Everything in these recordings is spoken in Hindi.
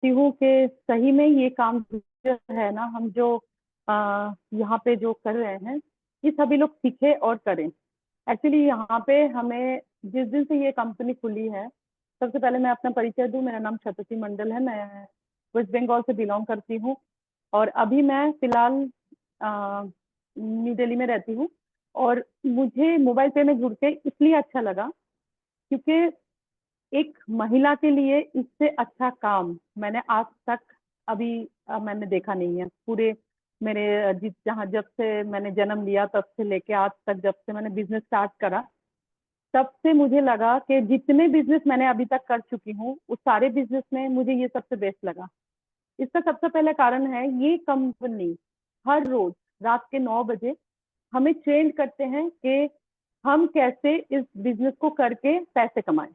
चाहती हूँ कि सही में ये काम जो है ना, हम जो यहाँ पे जो कर रहे हैं, ये सभी लोग सीखे और करें। एक्चुअली यहाँ पे हमें जिस दिन से ये कंपनी खुली है, सबसे पहले मैं अपना परिचय दूं। मेरा नाम शतुषी मंडल है। मैं वेस्ट बंगाल से बिलोंग करती हूँ और अभी मैं फिलहाल न्यू दिल्ली में रहती हूँ। और मुझे मोबाइल पे में जुड़ के इसलिए अच्छा लगा क्योंकि एक महिला के लिए इससे अच्छा काम मैंने आज तक अभी मैंने देखा नहीं है। पूरे मेरे जिस जहाँ जब से मैंने जन्म लिया तब से लेके आज तक, जब से मैंने बिजनेस स्टार्ट करा, तब से मुझे लगा कि जितने बिजनेस मैंने अभी तक कर चुकी हूँ उस सारे बिजनेस में मुझे ये सबसे बेस्ट लगा। इसका सबसे पहला कारण है, ये कंपनी हर रोज रात के 9 बजे हमें ट्रेन करते हैं कि हम कैसे इस बिजनेस को करके पैसे कमाएं।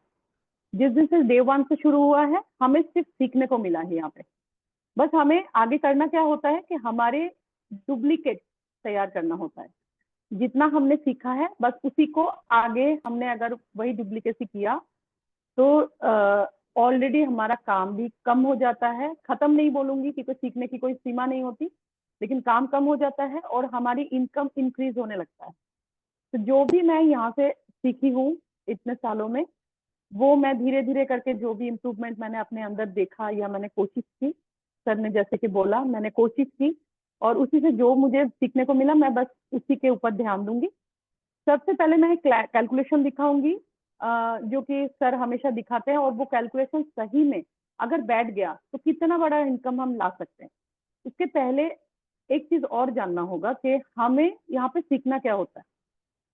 जिस दिन से डे वन से शुरू हुआ है, हमें सिर्फ सीखने को मिला है यहाँ पे। बस हमें आगे करना क्या होता है कि हमारे डुप्लीकेट तैयार करना होता है। जितना हमने सीखा है बस उसी को आगे हमने अगर वही डुप्लीकेसी किया तो ऑलरेडी हमारा काम भी कम हो जाता है। खत्म नहीं बोलूंगी क्योंकि सीखने की कोई सीमा नहीं होती, लेकिन काम कम हो जाता है और हमारी इनकम इंक्रीज होने लगता है। तो जो भी मैं यहाँ से सीखी हूँ इतने सालों में, वो मैं धीरे धीरे करके जो भी इम्प्रूवमेंट मैंने अपने अंदर देखा या मैंने कोशिश की, सर ने जैसे कि बोला, मैंने कोशिश की और उसी से जो मुझे सीखने को मिला मैं बस उसी के ऊपर ध्यान दूंगी। सबसे पहले मैं कैलकुलेशन दिखाऊंगी जो कि सर हमेशा दिखाते हैं, और वो कैलकुलेशन सही में अगर बैठ गया तो कितना बड़ा इनकम हम ला सकते हैं। इसके पहले एक चीज और जानना होगा कि हमें यहाँ पे सीखना क्या होता है।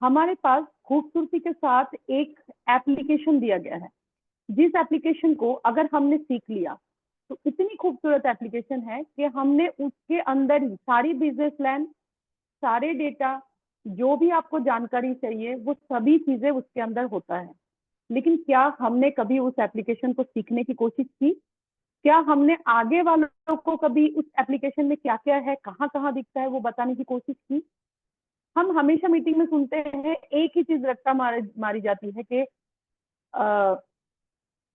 हमारे पास खूबसूरती के साथ एक एप्लीकेशन दिया गया है, जिस एप्लीकेशन को अगर हमने सीख लिया तो इतनी खूबसूरत एप्लीकेशन है कि हमने उसके अंदर ही सारी बिजनेस प्लान, सारे डेटा, जो भी आपको जानकारी चाहिए वो सभी चीजें उसके अंदर होता है। लेकिन क्या हमने कभी उस एप्लीकेशन को सीखने की कोशिश की? क्या हमने आगे वालों को कभी उस एप्लीकेशन में क्या क्या है, कहाँ कहाँ दिखता है, वो बताने की कोशिश की? हम हमेशा मीटिंग में सुनते हैं, एक ही चीज रट्टा मारी जाती है कि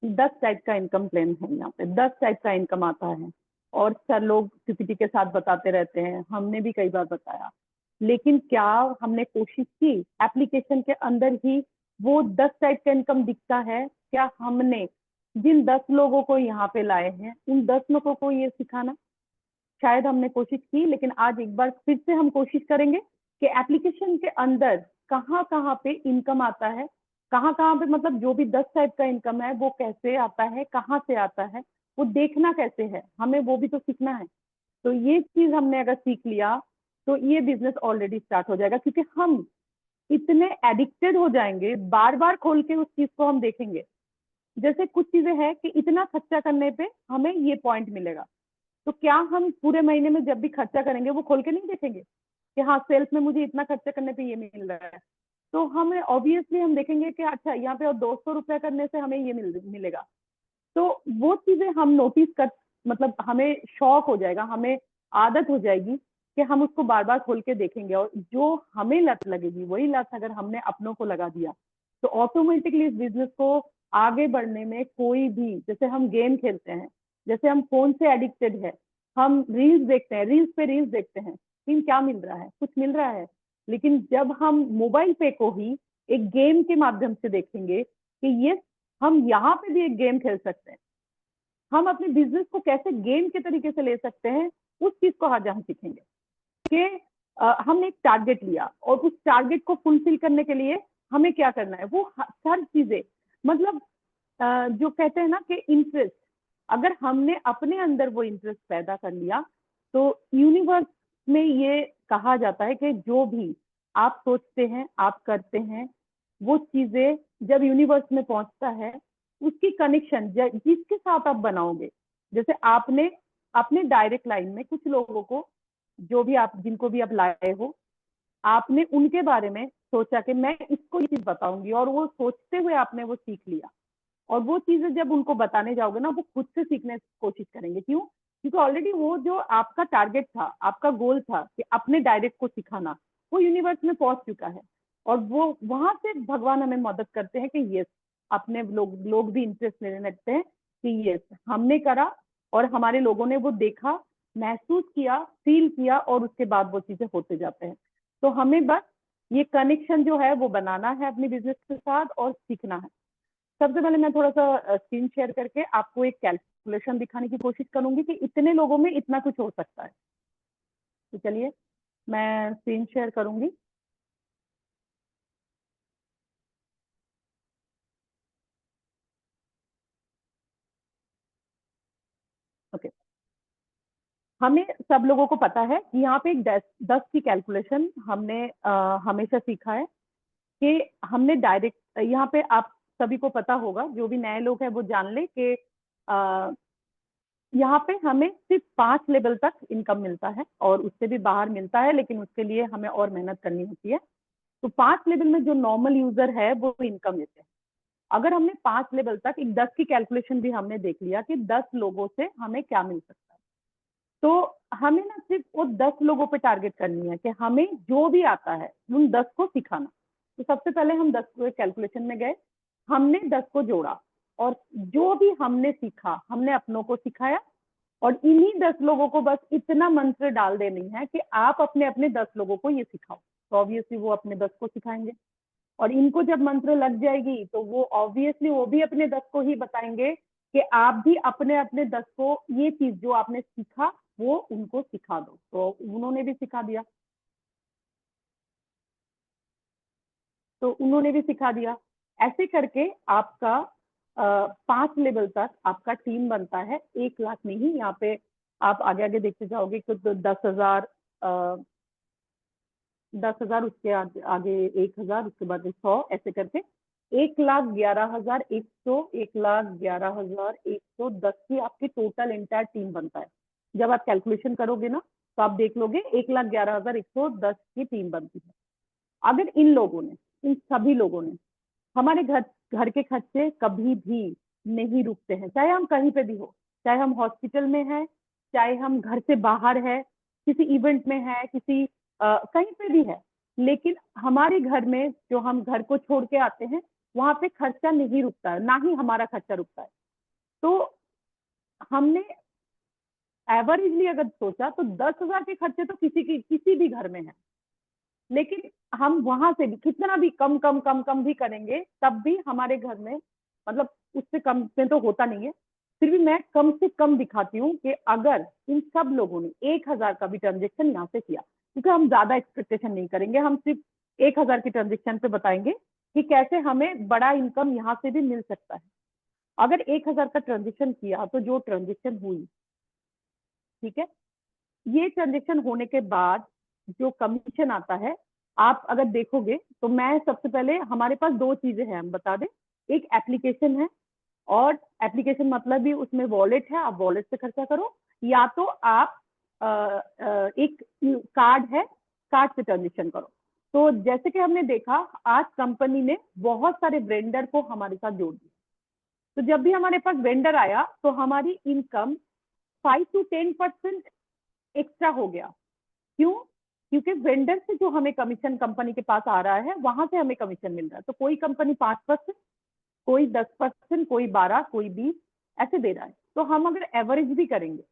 10 टाइप का इनकम प्लान है, यहाँ पे 10 टाइप का इनकम आता है। और सर लोग पीपीटी के साथ बताते रहते हैं, हमने भी कई बार बताया। लेकिन क्या हमने कोशिश की एप्लीकेशन के अंदर ही वो 10 टाइप का इनकम दिखता है? क्या हमने जिन 10 लोगों को यहाँ पे लाए हैं उन 10 लोगों को ये सिखाना? शायद हमने कोशिश की, लेकिन आज एक बार फिर से हम कोशिश करेंगे कि एप्लीकेशन के अंदर कहाँ कहाँ पे इनकम आता है, कहाँ कहाँ पे, मतलब जो भी 10 टाइप का इनकम है वो कैसे आता है, कहाँ से आता है, वो देखना कैसे है, हमें वो भी तो सीखना है। तो ये चीज हमने अगर सीख लिया तो ये बिजनेस ऑलरेडी स्टार्ट हो जाएगा, क्योंकि हम इतने एडिक्टेड हो जाएंगे, बार बार खोल के उस चीज को हम देखेंगे। जैसे कुछ चीजें हैं कि इतना खर्चा करने पे हमें ये पॉइंट मिलेगा, तो क्या हम पूरे महीने में जब भी खर्चा करेंगे वो खोल के नहीं देखेंगे कि हाँ सेल्स में मुझे इतना खर्चा करने पे ये मिल रहा है? तो हमें ऑब्वियसली हम देखेंगे कि अच्छा यहाँ पे और 200 रुपया करने से हमें ये मिलेगा। तो वो चीजें हम नोटिस कर, मतलब हमें शौक हो जाएगा, हमें आदत हो जाएगी कि हम उसको बार बार खोल के देखेंगे। और जो हमें लत लगेगी वही लत अगर हमने अपनों को लगा दिया तो ऑटोमेटिकली इस बिजनेस को आगे बढ़ने में कोई भी, जैसे हम गेम खेलते हैं, जैसे हम फोन से एडिक्टेड है, हम रील्स देखते हैं, रील्स पे रील्स देखते हैं, लेकिन क्या मिल रहा है? कुछ मिल रहा है। लेकिन जब हम मोबाइल पे को ही एक गेम के माध्यम से देखेंगे कि ये हम यहाँ पे भी एक गेम खेल सकते हैं, हम अपने बिजनेस को कैसे गेम के तरीके से ले सकते हैं, उस चीज को आज हम सीखेंगे कि हमने एक टारगेट लिया और उस टारगेट को फुलफिल करने के लिए हमें क्या करना है। वो हर चीजें, मतलब जो कहते हैं ना कि इंटरेस्ट, अगर हमने अपने अंदर वो इंटरेस्ट पैदा कर लिया तो यूनिवर्स में ये कहा जाता है कि जो भी आप सोचते हैं, आप करते हैं, वो चीजें जब यूनिवर्स में पहुंचता है, उसकी कनेक्शन जिसके साथ आप बनाओगे, जैसे आपने अपने डायरेक्ट लाइन में कुछ लोगों को, जो भी आप जिनको भी आप लाए हो, आपने उनके बारे में सोचा कि मैं इसको ये चीज बताऊंगी, और वो सोचते हुए आपने वो सीख लिया। और वो चीजें जब उनको बताने जाओगे ना, वो खुद से सीखने की कोशिश करेंगे। क्यों? क्योंकि ऑलरेडी वो जो आपका टारगेट था, आपका गोल था कि अपने डायरेक्ट को सिखाना, वो यूनिवर्स में पहुंच चुका है। और वो वहां से भगवान हमें मदद करते हैं कि यस, अपने लोग भी इंटरेस्ट लेने लगते हैं कि यस हमने करा, और हमारे लोगों ने वो देखा, महसूस किया, फील किया, और उसके बाद वो चीजें होते जाते हैं। तो हमें बस ये कनेक्शन जो है वो बनाना है अपने बिजनेस के साथ और सीखना है। सबसे पहले मैं थोड़ा सा स्क्रीन शेयर करके आपको एक कैलकुलेशन दिखाने की कोशिश करूंगी कि इतने लोगों में इतना कुछ हो सकता है। तो चलिए मैं स्क्रीन शेयर करूंगी। ओके, हमें सब लोगों को पता है कि यहाँ पे एक 10 की कैलकुलेशन हमने हमेशा सीखा है कि हमने डायरेक्ट, यहाँ पे आप सभी को पता होगा, जो भी नए लोग हैं वो जान ले कि यहाँ पे हमें सिर्फ 5 लेवल तक इनकम मिलता है और उससे भी बाहर मिलता है, लेकिन उसके लिए हमें और मेहनत करनी होती है। तो 5 लेवल में जो नॉर्मल यूजर है वो इनकम लेते हैं। अगर हमने 5 लेवल तक, एक 10 की कैलकुलेशन भी हमने देख लिया कि 10 लोगों से हमें क्या मिल सकता है, तो हमें ना सिर्फ वो 10 लोगों पे टारगेट करनी है कि हमें जो भी आता है उन 10 को सिखाना। तो सबसे पहले हम 10 को कैलकुलेशन में गए, हमने 10 को जोड़ा, और जो भी हमने सीखा हमने अपनों को सिखाया, और इन्हीं 10 लोगों को बस इतना मंत्र डाल देनी है कि आप अपने अपने 10 लोगों को ये सिखाओ। तो ऑब्वियसली वो अपने 10 को सिखाएंगे, और इनको जब मंत्र लग जाएगी तो वो ऑब्वियसली वो भी अपने 10 को ही बताएंगे कि आप भी अपने अपने 10 को ये चीज जो आपने सीखा वो उनको सिखा दो। तो उन्होंने भी सिखा दिया, तो उन्होंने भी सिखा दिया। ऐसे करके आपका 5 लेवल तक आपका टीम बनता है। 1 लाख नहीं, यहाँ पे आप आगे आगे देखते जाओगे कि तो 10,000, 10,000, उसके आगे 1,000, उसके बाद 100, ऐसे करके 1,11,100, 1,11,110 की आपकी टोटल इंटायर टीम बनता है। जब आप कैलकुलेशन करोगे ना तो आप देख लोगे 1,11,110 की टीम बनती है। अगर इन लोगों ने, इन सभी लोगों ने, हमारे घर घर के खर्चे कभी भी नहीं रुकते हैं, चाहे हम कहीं पे भी हो, चाहे हम हॉस्पिटल में हैं, चाहे हम घर से बाहर है, किसी इवेंट में है, किसी कहीं पे भी है, लेकिन हमारे घर में जो हम घर को छोड़ के आते हैं वहां पे खर्चा नहीं रुकता है, ना ही हमारा खर्चा रुकता है। तो हमने एवरेजली अगर सोचा तो 10,000 के खर्चे तो किसी भी घर में है, लेकिन हम वहां से भी कितना भी कम कम कम कम भी करेंगे तब भी हमारे घर में, मतलब उससे कम में तो होता नहीं है, फिर भी मैं कम से कम दिखाती हूँ कि अगर इन सब लोगों ने 1,000 का भी ट्रांजेक्शन यहाँ से किया, क्योंकि हम ज्यादा एक्सपेक्टेशन नहीं करेंगे, हम सिर्फ 1,000 की ट्रांजेक्शन पे बताएंगे कि कैसे हमें बड़ा इनकम यहाँ से भी मिल सकता है। अगर 1,000 का ट्रांजेक्शन किया तो जो ट्रांजेक्शन हुई, ठीक है, ये ट्रांजेक्शन होने के बाद जो कमीशन आता है, आप अगर देखोगे तो मैं सबसे पहले, हमारे पास दो चीजें हैं, हम बता दें। एक एप्लीकेशन है, और एप्लीकेशन मतलब भी उसमें वॉलेट है, आप वॉलेट से खर्चा करो, या तो आप एक कार्ड है, कार्ड से ट्रांजेक्शन करो। तो जैसे कि हमने देखा, आज कंपनी ने बहुत सारे वेंडर को हमारे साथ जोड़ दिया। तो जब भी हमारे पास वेंडर आया तो हमारी इनकम 5 to 10% एक्स्ट्रा हो गया। क्यों? क्योंकि वेंडर से जो हमें कमीशन कंपनी के पास आ रहा है वहां से हमें कमीशन मिल रहा है। तो कोई कंपनी 5%, कोई 10%, कोई 12, कोई 20 ऐसे दे रहा है। तो हम अगर एवरेज भी करेंगे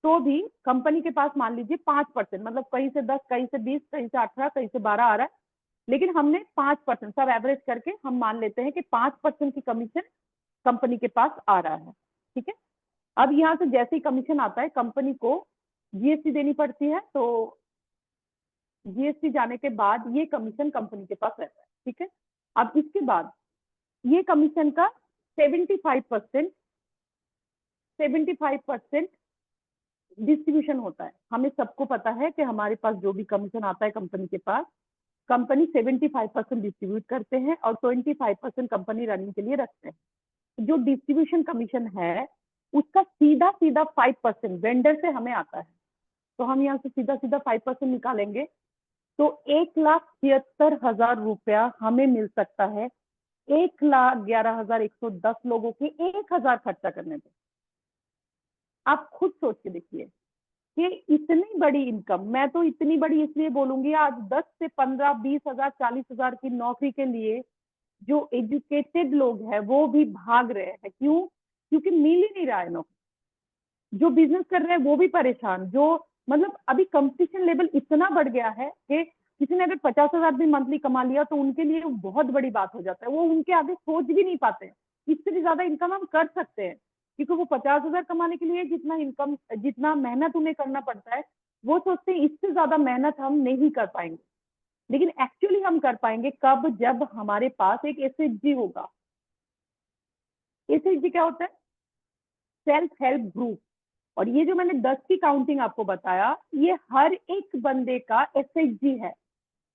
तो भी कंपनी के पास मान लीजिए 5%, मतलब कहीं से 10, कहीं से 20, कहीं से 18, कहीं से 12 आ रहा है, लेकिन हमने 5% सब एवरेज करके हम मान लेते हैं कि 5% की कमीशन कंपनी के पास आ रहा है। ठीक है, अब यहाँ से जैसे ही कमीशन आता है कंपनी को जीएसटी देनी पड़ती है, तो जीएसटी जाने के बाद ये कमीशन कंपनी के पास रहता है। ठीक है, अब इसके बाद ये कमीशन का 75%, 75% डिस्ट्रीब्यूशन होता है। हमें सबको पता है कि हमारे पास जो भी कमीशन आता है कंपनी के पास, कंपनी 75% डिस्ट्रीब्यूट करते हैं और 25% कंपनी रनिंग के लिए रखते हैं। जो डिस्ट्रीब्यूशन कमीशन है उसका सीधा सीधा 5% वेंडर से हमें आता है। तो हम यहाँ से सीधा सीधा 5% निकालेंगे तो 1,73,000 रुपया हमें मिल सकता है 1,11,110 लोगों के 1,000 खर्चा करने पे। आप खुद सोच के देखिए कि इतनी बड़ी इनकम, मैं तो इतनी बड़ी इसलिए बोलूंगी, आज 10 से 15, 20,000, 40,000 की नौकरी के लिए जो एजुकेटेड लोग हैं वो भी भाग रहे हैं। क्यों? क्योंकि मिल ही नहीं रहा है नौकरी। जो बिजनेस कर रहे हैं वो भी परेशान, जो मतलब अभी कंपटीशन लेवल इतना बढ़ गया है कि किसी ने अगर 50,000 भी मंथली कमा लिया तो उनके लिए बहुत बड़ी बात हो जाता है, वो उनके आगे सोच भी नहीं पाते। इससे भी ज्यादा इनकम हम कर सकते हैं, क्योंकि वो 50,000 कमाने के लिए जितना इनकम, जितना मेहनत उन्हें करना पड़ता है, वो सोचते हैं इससे ज्यादा मेहनत हम नहीं कर पाएंगे। लेकिन एक्चुअली हम कर पाएंगे कब, जब हमारे पास एक एसएचजी होगा। एसएचजी क्या होता है? Self help group. और ये जो मैंने 10 की काउंटिंग आपको बताया, ये हर एक बंदे का एसएचजी है।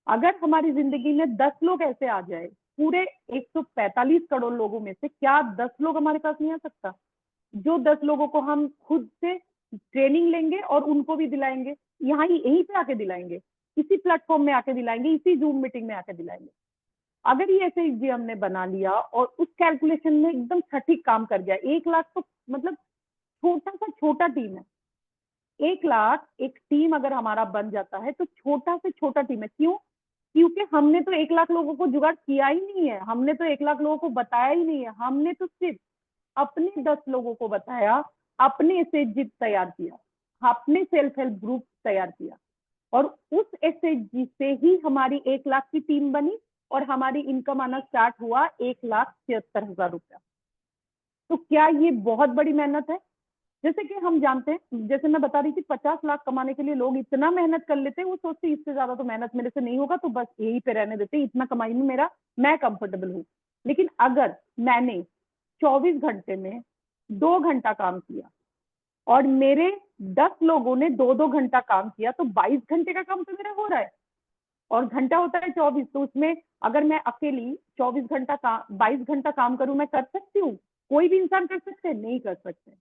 अगर हमारी जिंदगी में 10 लोग ऐसे आ जाए, पूरे 145 करोड़ लोगों में से, क्या 10 लोग हमारे पास नहीं आ सकता? जो 10 लोगों को हम खुद से ट्रेनिंग लेंगे और उनको भी दिलाएंगे, यहाँ यहीं पे आके दिलाएंगे, इसी प्लेटफॉर्म में आके दिलाएंगे, इसी जूम मीटिंग में आके दिलाएंगे। अगर ये एसएचजी हमने बना लिया और उस कैलकुलेशन में एकदम सटीक काम कर गया, 1 लाख तो मतलब छोटा सा छोटा टीम है। 1 लाख एक टीम अगर हमारा बन जाता है तो छोटा से छोटा टीम है। क्यों? क्योंकि हमने तो 1 लाख लोगों को जुगाड़ किया ही नहीं है, हमने तो 1 लाख लोगों को बताया ही नहीं है, हमने तो सिर्फ अपने 10 लोगों को बताया, अपने एसएचजी तैयार किया, अपने सेल्फ हेल्प ग्रुप तैयार किया, और उस एसएचजी से ही हमारी 1 लाख की टीम बनी और हमारी इनकम आना स्टार्ट हुआ 1,76,000 रुपया। तो क्या ये बहुत बड़ी मेहनत है? जैसे कि हम जानते हैं, जैसे मैं बता रही थी, 50 लाख कमाने के लिए लोग इतना मेहनत कर लेते हैं, वो सोचते हैं इससे ज्यादा तो मेहनत मेरे से नहीं होगा, तो बस यही पे रहने देते हैं, इतना कमाई में मैं कंफर्टेबल हूँ। लेकिन अगर मैंने 24 घंटे में 2 घंटा काम किया और मेरे 10 लोगों ने 2-2 घंटा काम किया, तो 22 घंटे का काम तो मेरा हो रहा है। और घंटा होता है 24, तो उसमें अगर मैं अकेली 22 घंटा काम करूं, मैं कर सकती हूँ? कोई भी इंसान कर सकते हैं? नहीं कर सकते।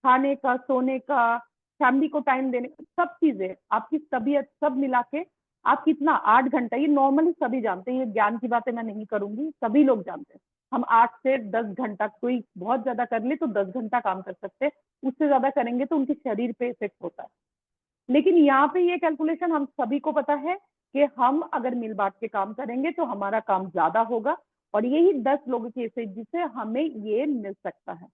खाने का, सोने का, फैमिली को टाइम देने का, सब चीजें, आपकी तबीयत, सब मिला के आप कितना 8 घंटा, ये नॉर्मली सभी जानते हैं, ये ज्ञान की बातें मैं नहीं करूंगी, सभी लोग जानते हैं। हम 8 से 10 घंटा, कोई बहुत ज्यादा कर ले तो 10 घंटा काम कर सकते हैं, उससे ज्यादा करेंगे तो उनके शरीर पे इफेक्ट होता है। लेकिन यहाँ पे ये कैलकुलेशन हम सभी को पता है कि हम अगर मिल बांट के काम करेंगे तो हमारा काम ज्यादा होगा, और यही 10 लोगों की एसएचजी से हमें ये मिल सकता है।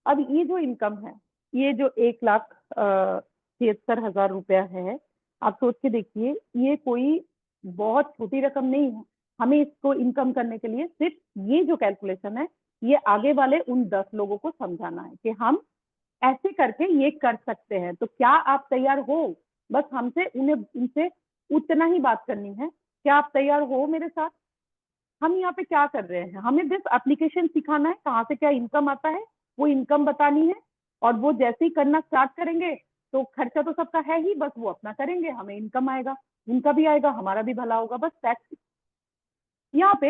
अब ये जो इनकम है, ये जो 1,76,000 रुपया है, आप सोच के देखिए, ये कोई बहुत छोटी रकम नहीं है। हमें इसको इनकम करने के लिए सिर्फ ये जो कैलकुलेशन है, ये आगे वाले उन 10 लोगों को समझाना है कि हम ऐसे करके ये कर सकते हैं। तो क्या आप तैयार हो? बस हमसे उन्हें उनसे उतना ही बात करनी है, क्या आप तैयार हो मेरे साथ? हम यहाँ पे क्या कर रहे हैं, हमें बस एप्लीकेशन सिखाना है, कहाँ से क्या इनकम आता है वो इनकम बतानी है, और वो जैसे ही करना स्टार्ट करेंगे तो खर्चा तो सबका है ही, बस वो अपना करेंगे, हमें इनकम आएगा, उनका भी आएगा, हमारा भी भला होगा, बस टैक्स। यहाँ पे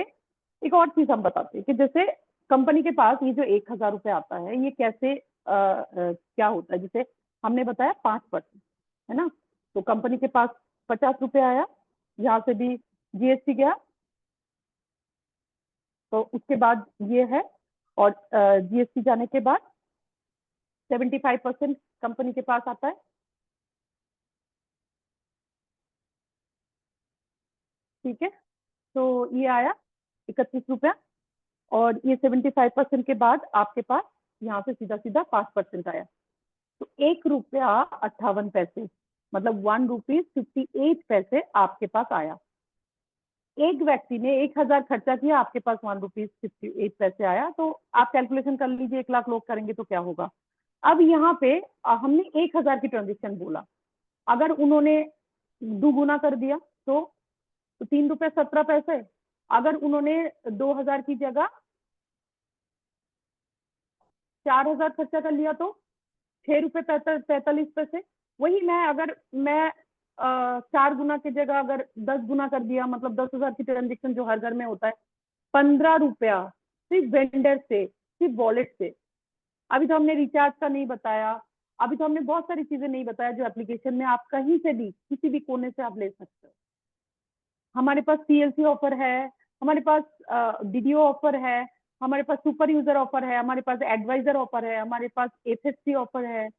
एक और चीज हम बताते हैं कि जैसे कंपनी के पास ये जो 1,000 रुपये आता है, ये कैसे क्या होता है। जैसे हमने बताया 5%, है ना? तो कंपनी के पास 50 रुपये आया, यहाँ से भी जीएसटी गया, तो उसके बाद ये है, और जीएसटी जाने के बाद 75% कंपनी के पास आता है। ठीक है, तो ये आया 31 रुपया, और ये 75% के बाद आपके पास यहाँ से सीधा सीधा 5% आया, तो 1 रुपया 58 पैसे, मतलब 1 रुपीज 58 पैसे आपके पास आया। एक व्यक्ति ने 1,000 खर्चा किया, आपके पास 1 रुपीज 58 पैसे आया। तो आप कैलकुलेशन कर लीजिए, 1 लाख लोग करेंगे तो क्या होगा। अब यहाँ पे हमने 1,000 की ट्रांजेक्शन बोला, अगर उन्होंने दुगुना कर दिया तो 3 रुपये 17 पैसे। अगर उन्होंने 2,000 की जगह 4,000 खर्चा कर लिया तो 6 रुपये 45 पैसे। वही अगर मैं 4 गुना की जगह अगर 10 गुना कर दिया, मतलब 10,000 की ट्रांजेक्शन जो हर घर में होता है, 15 रुपया सिर्फ वेंडर से, सिर्फ वॉलेट से। अभी तो हमने रिचार्ज का नहीं बताया, अभी तो हमने बहुत सारी चीजें नहीं बताया जो एप्लीकेशन में आप कहीं से भी, किसी भी कोने से आप ले सकते हो। हमारे पास सीएलसी ऑफर है, हमारे पास वीडियो ऑफर है, हमारे पास सुपर यूजर ऑफर है, हमारे पास एडवाइजर ऑफर है, हमारे पास एफएससी ऑफर है।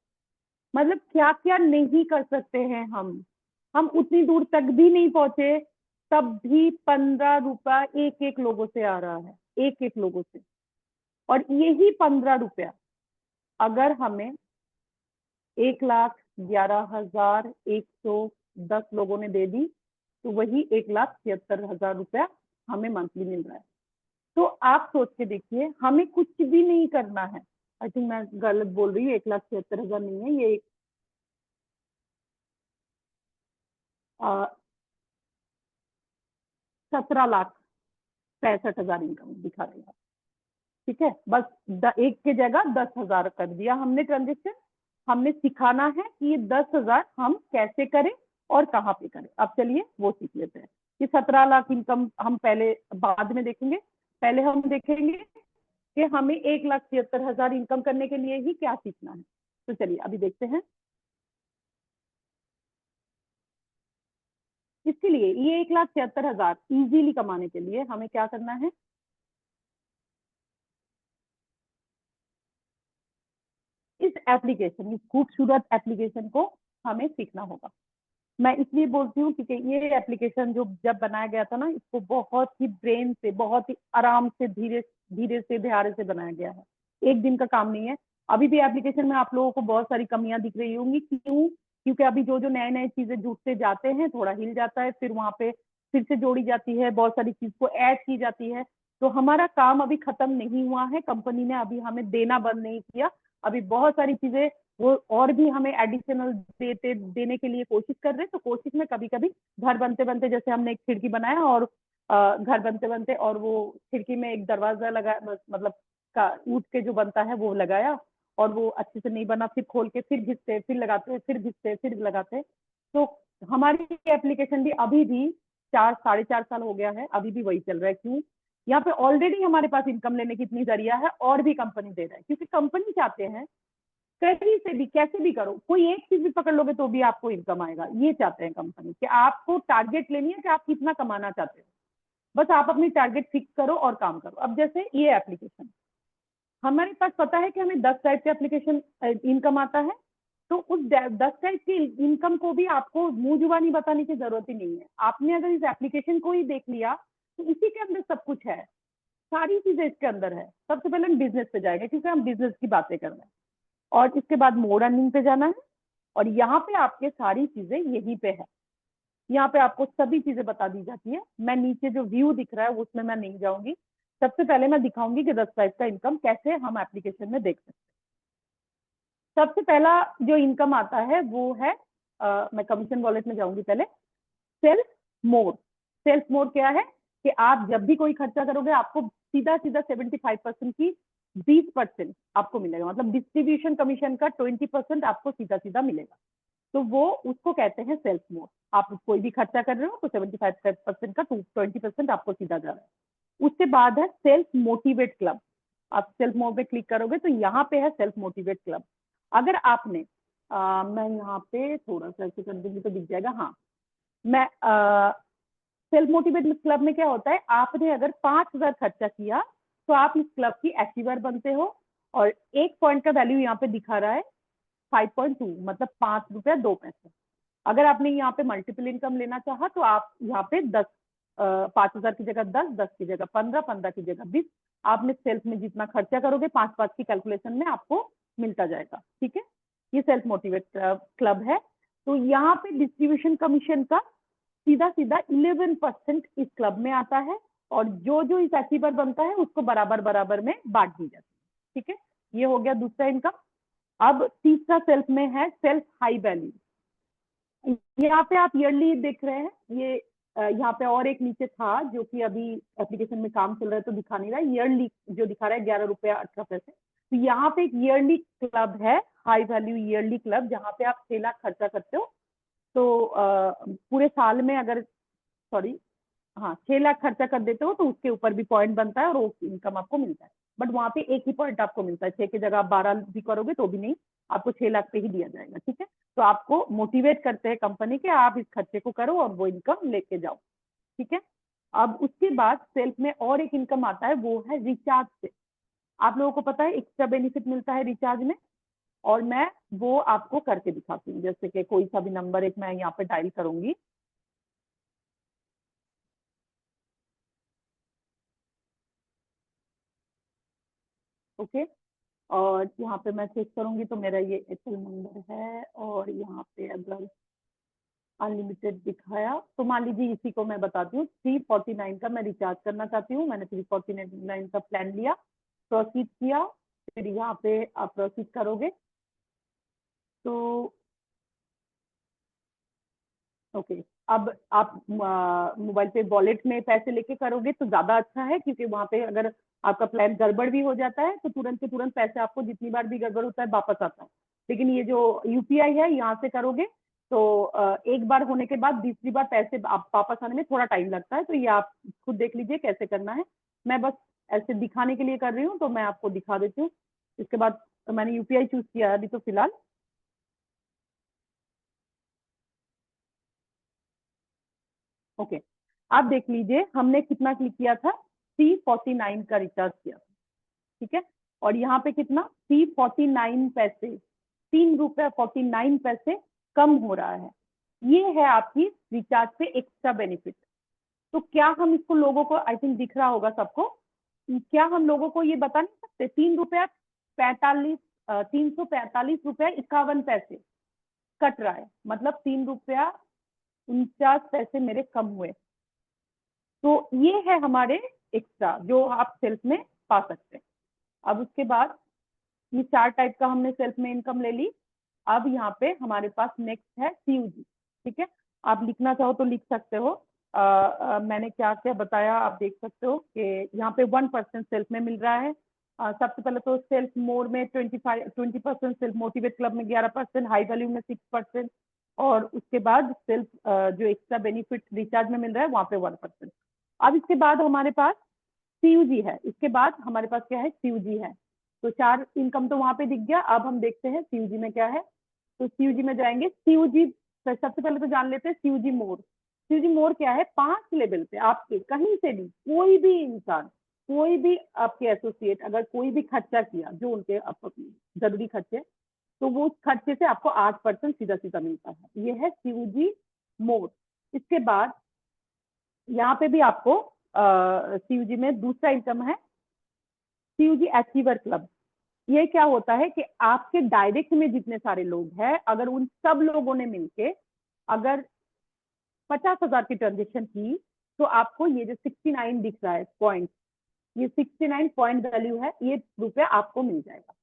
मतलब क्या क्या नहीं कर सकते हैं हम उतनी दूर तक भी नहीं पहुंचे, तब भी 15 रुपया एक एक लोगों से आ रहा है, एक एक लोगों से। और यही 15 रुपया अगर हमें 1,11,110 लोगों ने दे दी, तो वही 1,76,000 रुपया हमें मंथली मिल रहा है। तो आप सोच के देखिए, हमें कुछ भी नहीं करना है। आई थिंक मैं गलत बोल रही हूँ, 1,76,000 नहीं है ये, 17,65,000 इनकम दिखा रही है। ठीक है, बस एक के जगह 10,000 कर दिया हमने ट्रांजेक्शन। हमने सिखाना है कि ये 10,000 हम कैसे करें और कहाँ पे करें। अब चलिए वो सीख लेते हैं कि 17 लाख इनकम हम पहले बाद में देखेंगे। पहले हम देखेंगे कि हमें 1,76,000 इनकम करने के लिए ही क्या सीखना है। तो चलिए अभी देखते हैं। इसके लिए ये 1,76,000 इजीली कमाने के लिए हमें क्या करना है, इस एप्लीकेशन, इस खूबसूरत एप्लीकेशन को हमें सीखना होगा। मैं इसलिए बोलती हूँ क्योंकि ये एप्लीकेशन जो जब बनाया गया था ना, इसको बहुत ही ब्रेन से, बहुत ही आराम से, धीरे धीरे से, ध्यान से बनाया गया है। एक दिन का काम नहीं है। अभी भी एप्लीकेशन में आप लोगों को बहुत सारी कमियां दिख रही होंगी। क्यों? क्योंकि अभी जो जो नए नए चीजें जुड़ते जाते हैं, थोड़ा हिल जाता है, फिर वहां पे फिर से जोड़ी जाती है, बहुत सारी चीज को ऐड की जाती है। तो हमारा काम अभी खत्म नहीं हुआ है, कंपनी ने अभी हमें देना बंद नहीं किया। अभी बहुत सारी चीजें वो और भी हमें एडिशनल देने के लिए कोशिश कर रहे हैं। तो कोशिश में कभी कभी घर बनते बनते, जैसे हमने एक खिड़की बनाया और घर बनते बनते और वो खिड़की में एक दरवाजा लगा, मतलब का ऊट के जो बनता है वो लगाया, और वो अच्छे से नहीं बना, फिर खोल के फिर घिसते, फिर लगाते, फिर घिसते, फिर लगाते। तो हमारी एप्लीकेशन भी अभी भी 4 साढ़े 4 साल हो गया है, अभी भी वही चल रहा है। क्यों? यहाँ पे ऑलरेडी हमारे पास इनकम लेने की इतनी जरिया है, और भी कंपनी दे रहा है, क्योंकि कंपनी चाहते हैं कहीं से भी कैसे भी करो, कोई एक चीज भी पकड़ लोगे तो भी आपको इनकम आएगा। ये चाहते हैं कंपनी कि आपको टारगेट लेनी है कि आप कितना कमाना चाहते हो, बस आप अपनी टारगेट फिक्स करो और काम करो। अब जैसे ये एप्लीकेशन, हमारे पास पता है कि हमें 10 टाइप के एप्लीकेशन इनकम आता है। तो उस 10 टाइप की इनकम को भी आपको मुंह जुबानी बताने की जरूरत ही नहीं है। आपने अगर इस एप्लीकेशन को ही देख लिया तो इसी के अंदर सब कुछ है, सारी चीजें इसके अंदर है। सबसे पहले हम बिजनेस पे जाएंगे क्योंकि हम बिजनेस की बातें कर रहे हैं, और इसके बाद मोर अर्निंग पे जाना है। और यहाँ पे आपके सारी चीजें यहीं पे है, यहाँ पे आपको सभी चीजें बता दी जाती है। मैं नीचे जो व्यू दिख रहा है उसमें मैं नहीं जाऊंगी। सबसे पहले मैं दिखाऊंगी कि 10 टाइप का इनकम कैसे हम एप्लीकेशन में देख सकते हैं। सबसे पहला जो इनकम आता है वो है, मैं कमीशन वॉलेट में जाऊंगी पहले। Self mode. सेल्फ मोड क्या है कि आप जब भी कोई खर्चा करोगे, आपको सीधा सीधा 75% की 20% आपको मिलेगा, मतलब डिस्ट्रीब्यूशन कमीशन का 20% आपको सीधा सीधा मिलेगा। तो वो उसको कहते हैं सेल्फ मोड। आप कोई भी खर्चा कर रहे हो तो 75% का 20% आपको सीधा जा रहा है। उसके बाद है सेल्फ मोटिवेट क्लब। आप सेल्फ मोड पे क्लिक करोगे तो यहाँ पे है सेल्फ मोटिवेट क्लब। अगर आपने मैं यहाँ पे थोड़ा सा ऐसे कर दूंगी तो दिख जाएगा। हाँ, मैं सेल्फ मोटिवेट क्लब में क्या होता है, आपने अगर 5,000 खर्चा किया तो आप इस क्लब की एक्टिवर बनते हो। और एक पॉइंट का वैल्यू यहाँ पे दिखा रहा है 5.2, मतलब 5 रुपया 2 पैसे। अगर आपने यहाँ पे मल्टीपल इनकम लेना चाहा तो आप यहाँ पे 5,000 की जगह 10, 10 की जगह 15, 15 की जगह 20, आपने सेल्फ में जितना खर्चा करोगे 5 5 की कैलकुलेशन में आपको मिलता जाएगा। ठीक है, ये सेल्फ मोटिवेट क्लब है। तो यहाँ पे डिस्ट्रीब्यूशन कमीशन का सीधा सीधा 11% इस क्लब में आता है, और जो जो इस अचीवर बनता है उसको बराबर बराबर में बांट दी जाती है। ठीक है, ये हो गया दूसरा इनकम। अब तीसरा सेल्फ में है सेल्फ हाई वैल्यू। यहाँ पे आप ईयरली देख रहे हैं, ये यहाँ पे और एक नीचे था जो कि अभी एप्लीकेशन में काम चल रहा है तो दिखा नहीं रहा है। ईयरली जो दिखा रहा है 11 रुपया 18 पैसे। तो यहाँ पे एक ईयरली क्लब है, हाई वैल्यू ईयरली क्लब, जहाँ पे आप 6 लाख खर्चा करते हो तो पूरे साल में अगर, सॉरी, हाँ, 6 लाख खर्चा कर देते हो तो उसके ऊपर भी पॉइंट बनता है और वो इनकम आपको मिलता है। बट वहां पे एक ही पॉइंट आपको मिलता है, 6 की जगह आप 12 भी करोगे तो भी नहीं, आपको 6 लाख पे ही दिया जाएगा। ठीक है, तो आपको मोटिवेट करते हैं कंपनी के, आप इस खर्चे को करो और वो इनकम लेके जाओ। ठीक है, अब उसके बाद सेल्फ में और एक इनकम आता है, वो है रिचार्ज से। आप लोगों को पता है एक्स्ट्रा बेनिफिट मिलता है रिचार्ज में, और मैं वो आपको करके दिखाती हूँ। जैसे कि कोई सा भी नंबर एक मैं यहाँ पे डायल करूंगी। ओके, और यहाँ पे मैं चेक करूंगी तो मेरा ये एयरटेल नंबर है, और यहाँ पे अगर अनलिमिटेड दिखाया तो मान लीजिए इसी को मैं बताती हूँ, 349 का मैं रिचार्ज करना चाहती हूँ। मैंने 349 का प्लान लिया, प्रोसीड किया, फिर यहाँ पे आप प्रोसीड करोगे तो ओके। अब आप मोबाइल पे वॉलेट में पैसे लेके करोगे तो ज्यादा अच्छा है, क्योंकि वहां पे अगर आपका प्लान गड़बड़ भी हो जाता है तो तुरंत के तुरंत पैसे आपको जितनी बार भी गड़बड़ होता है वापस आता है। लेकिन ये जो यूपीआई है यहाँ से करोगे तो एक बार होने के बाद दूसरी बार पैसे आप वापस आने में थोड़ा टाइम लगता है। तो ये आप खुद देख लीजिए कैसे करना है। मैं बस ऐसे दिखाने के लिए कर रही हूँ, तो मैं आपको दिखा देती हूँ। इसके बाद मैंने यूपीआई चूज किया है अभी तो फिलहाल। ओके, आप देख लीजिए हमने कितना क्लिक किया था, 349 का रिचार्ज किया था, ठीक है। और यहाँ पे कितना, 349 पैसे, 3 रुपए 49 पैसे कम हो रहा है। ये है आपकी रिचार्ज पे एक्स्ट्रा बेनिफिट। तो क्या हम इसको लोगों को, आई थिंक दिख रहा होगा सबको, क्या हम लोगों को ये बता नहीं सकते, 3 रुपया 45 345 रुपया 51 पैसे कट रहा है, मतलब 3 रुपया 49 पैसे मेरे कम हुए। तो ये है हमारे एक्स्ट्रा जो आप सेल्फ में पा सकते हैं। अब उसके बाद ये 4 टाइप का हमने सेल्फ में इनकम ले ली। अब यहाँ पे हमारे पास नेक्स्ट है सीयूजी, ठीक है। आप लिखना चाहो तो लिख सकते हो। मैंने क्या क्या बताया आप देख सकते हो कि यहाँ पे 1% सेल्फ में मिल रहा है। सबसे पहले तो सेल्फ मोर में 20% सेल्फ मोटिवेट क्लब में 11%, हाई वैल्यू में 6%, और उसके बाद सेल्फ जो एक्स्ट्रा बेनिफिट रिचार्ज में मिल रहा है वहां पे 1%। अब इसके बाद हमारे पास सीयूजी है। इसके बाद हमारे पास क्या है, सीयूजी है। तो 4 इनकम तो वहां पे दिख गया। अब हम देखते हैं सीयूजी में क्या है। तो सीयूजी में जाएंगे, सीयूजी सबसे पहले तो जान लेते हैं सीयूजी मोर। सीयूजी मोर क्या है, 5 लेवल पे आपके कहीं से भी कोई भी इंसान, कोई भी आपके एसोसिएट अगर कोई भी खर्चा किया जो उनके जरूरी खर्चे, तो वो उस खर्चे से आपको 8% सीधा सीधा मिलता है। ये है सीयूजी मोर। इसके बाद यहाँ पे भी आपको सीयूजी में दूसरा इनकम है, सीयूजी अचीवर क्लब। ये क्या होता है कि आपके डायरेक्ट में जितने सारे लोग हैं, अगर उन सब लोगों ने मिलके अगर 50,000 की ट्रांजेक्शन की, तो आपको ये जो 69 दिख रहा है पॉइंट, ये 69 पॉइंट वैल्यू है, ये रुपया आपको मिल जाएगा।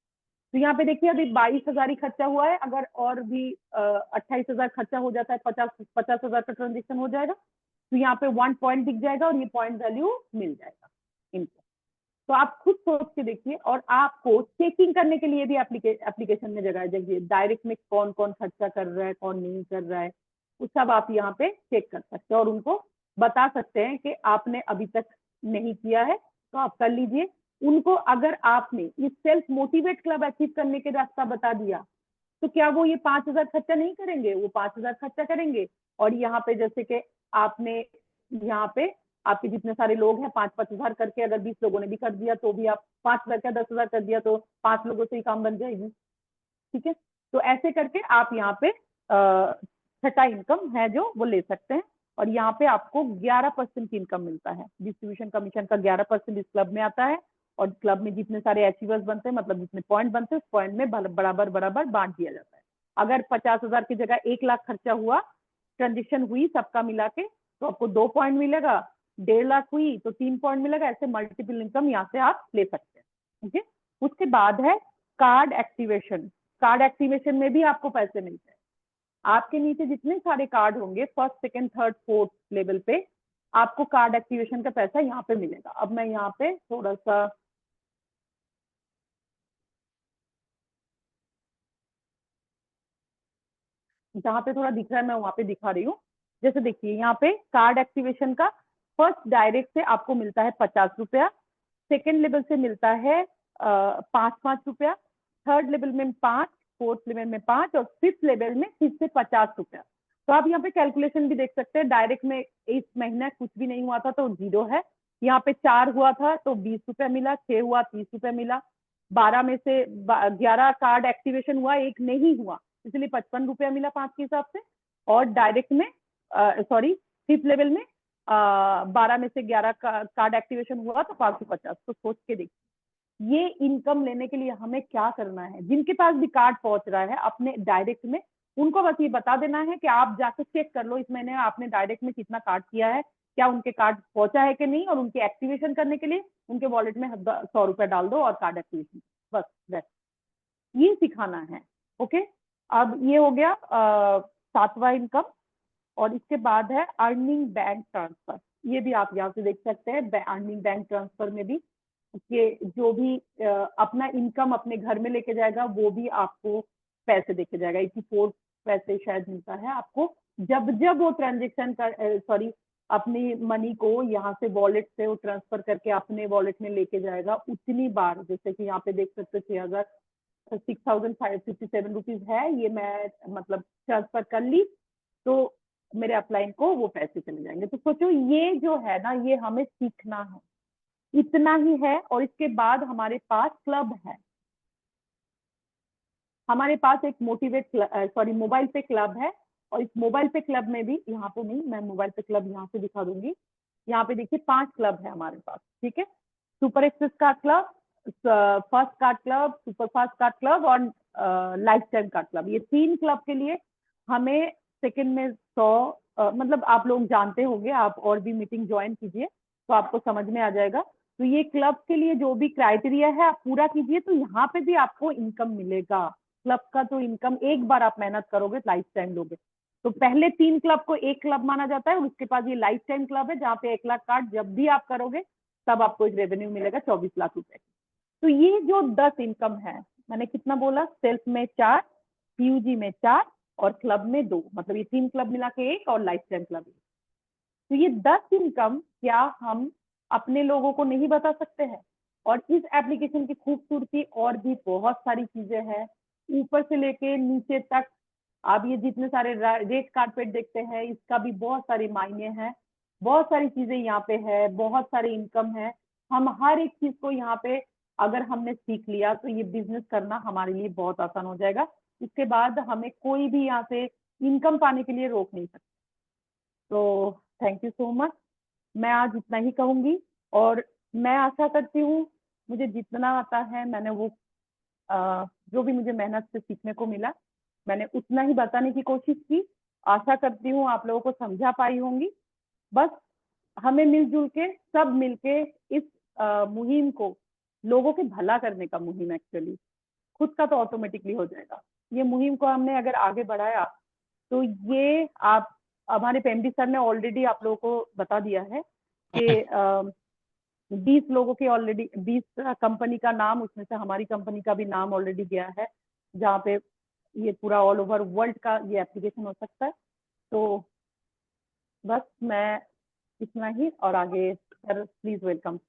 तो यहाँ पे देखिए अभी 22,000 ही खर्चा हुआ है, अगर और भी 28,000 खर्चा हो जाता है, 50,000 का ट्रांजेक्शन हो जाएगा, तो यहाँ पे 1 पॉइंट दिख जाएगा और ये पॉइंट वैल्यू मिल जाएगा इनको। तो आप खुद सोच के देखिए। और आपको चेकिंग करने के लिए भी एप्लीकेशन में जगह है, डायरेक्ट में कौन कौन खर्चा कर रहा है कौन नहीं कर रहा है, वो सब आप यहाँ पे चेक कर सकते हैं और उनको बता सकते हैं कि आपने अभी तक नहीं किया है तो आप कर लीजिए। उनको अगर आपने ये सेल्फ मोटिवेट क्लब अचीव करने के रास्ता बता दिया, तो क्या वो ये 5,000 खर्चा नहीं करेंगे, वो 5,000 खर्चा करेंगे। और यहाँ पे जैसे कि आपने यहाँ पे आपके जितने सारे लोग हैं 5-5 हजार करके, अगर 20 लोगों ने भी कर दिया तो भी आप 5,000 का 10,000 कर दिया तो 5 लोगों से ही काम बन जाएगी, ठीक है। तो ऐसे करके आप यहाँ पे छठा इनकम है जो वो ले सकते हैं। और यहाँ पे आपको 11% की इनकम मिलता है, डिस्ट्रीब्यूशन कमीशन का 11% इस क्लब में आता है। और क्लब में जितने सारे अचीवर्स बनते हैं, मतलब जितने पॉइंट बनते हैं, उस पॉइंट में बराबर बराबर बांट दिया जाता है। अगर 50,000 की जगह 1 लाख खर्चा हुआ, ट्रांजेक्शन हुई सबका मिला के, तो आपको 2 पॉइंट मिलेगा। 1.5 लाख हुई तो 3 पॉइंट मिलेगा। ऐसे मल्टीपल इनकम यहाँ से आप ले सकते हैं, ठीक है। उसके बाद है कार्ड एक्टिवेशन। कार्ड एक्टिवेशन में भी आपको पैसे मिलते हैं। आपके नीचे जितने सारे कार्ड होंगे first second third fourth level पे, आपको कार्ड एक्टिवेशन का पैसा यहाँ पे मिलेगा। अब मैं यहाँ पे थोड़ा सा जहाँ पे थोड़ा दिख रहा है मैं वहां पे दिखा रही हूँ। जैसे देखिए यहाँ पे कार्ड एक्टिवेशन का फर्स्ट डायरेक्ट से आपको मिलता है 50 रुपया, सेकेंड लेवल से मिलता है 5-5 रुपया, थर्ड लेवल में 5, फोर्थ लेवल में 5, और फिफ्थ लेवल में फिर से 50 रुपया। तो आप यहाँ पे कैलकुलेशन भी देख सकते हैं। डायरेक्ट में इस महीने कुछ भी नहीं हुआ था तो 0 है। यहाँ पे 4 हुआ था तो 20 रुपया मिला, 6 हुआ 30 रुपया मिला, 12 में से 11 कार्ड एक्टिवेशन हुआ, एक नहीं हुआ, इसलिए 55 रुपया मिला 5 के हिसाब से। और डायरेक्ट में सॉरी फिफ्थ लेवल में 12 में से 11 कार्ड एक्टिवेशन हुआ तो 550। तो सोच के देखिए ये इनकम लेने के लिए हमें क्या करना है, जिनके पास भी कार्ड पहुंच रहा है अपने डायरेक्ट में, उनको बस ये बता देना है कि आप जाके चेक कर लो इस महीने आपने डायरेक्ट में कितना कार्ड किया है, क्या उनके कार्ड पहुंचा है कि नहीं, और उनके एक्टिवेशन करने के लिए उनके वॉलेट में 100 रुपए डाल दो और कार्ड एक्टिवेशन, बस ये सिखाना है। ओके, अब ये हो गया 7वां इनकम। और इसके बाद है अर्निंग बैंक ट्रांसफर। ये भी आप यहाँ से देख सकते हैं, अर्निंग बैंक ट्रांसफर में भी कि जो भी अपना इनकम अपने घर में लेके जाएगा वो भी आपको पैसे देके जाएगा। 84 पैसे शायद मिलता है आपको जब जब वो ट्रांजेक्शन कर, सॉरी, अपनी मनी को यहाँ से वॉलेट से वो ट्रांसफर करके अपने वॉलेट में लेके जाएगा उतनी बार। जैसे कि यहाँ पे देख सकते 6,557 रुपीज है, ये मैं मतलब ट्रांसफर कर ली तो मेरे अपलाइन को वो पैसे चले जाएंगे। तो सोचो ये जो है ना, ये हमें सीखना है, इतना ही है। और इसके बाद हमारे पास क्लब है, हमारे पास एक मोबाइल पे क्लब है। और इस मोबाइल पे क्लब में भी, यहाँ पे नहीं, मैं मोबाइल पे क्लब यहाँ से दिखा दूंगी। यहाँ पे देखिए 5 क्लब है हमारे पास, ठीक है। Super access card club, first card club, super fast card club और लाइफ टाइम कार्ड क्लब। ये 3 क्लब के लिए हमें सेकंड में 100 मतलब आप लोग जानते होंगे, आप और भी मीटिंग ज्वाइन कीजिए तो आपको समझ में आ जाएगा। तो ये क्लब के लिए जो भी क्राइटेरिया है आप पूरा कीजिए तो यहाँ पे भी आपको इनकम मिलेगा। क्लब का तो इनकम एक बार आप मेहनत करोगे लाइफ टाइम लोगे। तो पहले 3 क्लब को एक क्लब माना जाता है और उसके पास ये लाइफ टाइम क्लब है जहाँ पे 1 लाख कार्ड जब भी आप करोगे तब आपको एक रेवेन्यू मिलेगा 24 लाख रुपए। तो ये जो 10 इनकम है, मैंने कितना बोला, सेल्फ में 4, पीयूजी में 4 और क्लब में 2, मतलब ये 3 क्लब मिला के 1 और लाइफ टाइम क्लब 1। तो ये 10 इनकम क्या हम अपने लोगों को नहीं बता सकते हैं? और इस एप्लीकेशन की खूबसूरती और भी बहुत सारी चीजें हैं, ऊपर से लेके नीचे तक। आप ये जितने सारे रेड कारपेट देखते हैं इसका भी बहुत सारी मायने हैं, बहुत सारी चीजें यहाँ पे है, बहुत सारी इनकम है। हम हर एक चीज को यहाँ पे अगर हमने सीख लिया तो ये बिजनेस करना हमारे लिए बहुत आसान हो जाएगा। इसके बाद हमें कोई भी यहाँ से इनकम पाने के लिए रोक नहीं सकता। तो थैंक यू सो मच, मैं आज इतना ही कहूंगी। और मैं आशा करती हूँ मुझे जितना आता है मैंने वो जो भी मुझे मेहनत से सीखने को मिला मैंने उतना ही बताने की कोशिश की। आशा करती हूँ आप लोगों को समझा पाई होंगी। बस हमें मिलजुल के सब मिलके इस मुहिम को, लोगों के भला करने का मुहिम, एक्चुअली खुद का तो ऑटोमेटिकली हो जाएगा। ये मुहिम को हमने अगर आगे बढ़ाया तो ये आप, हमारे पीएमडी सर ने ऑलरेडी आप लोगों को बता दिया है कि 20 लोगों के ऑलरेडी 20 कंपनी का नाम, उसमें से हमारी कंपनी का भी नाम ऑलरेडी गया है जहाँ पे ये पूरा ऑल ओवर वर्ल्ड का ये एप्लीकेशन हो सकता है। तो बस मैं इतना ही, और आगे सर प्लीज वेलकम।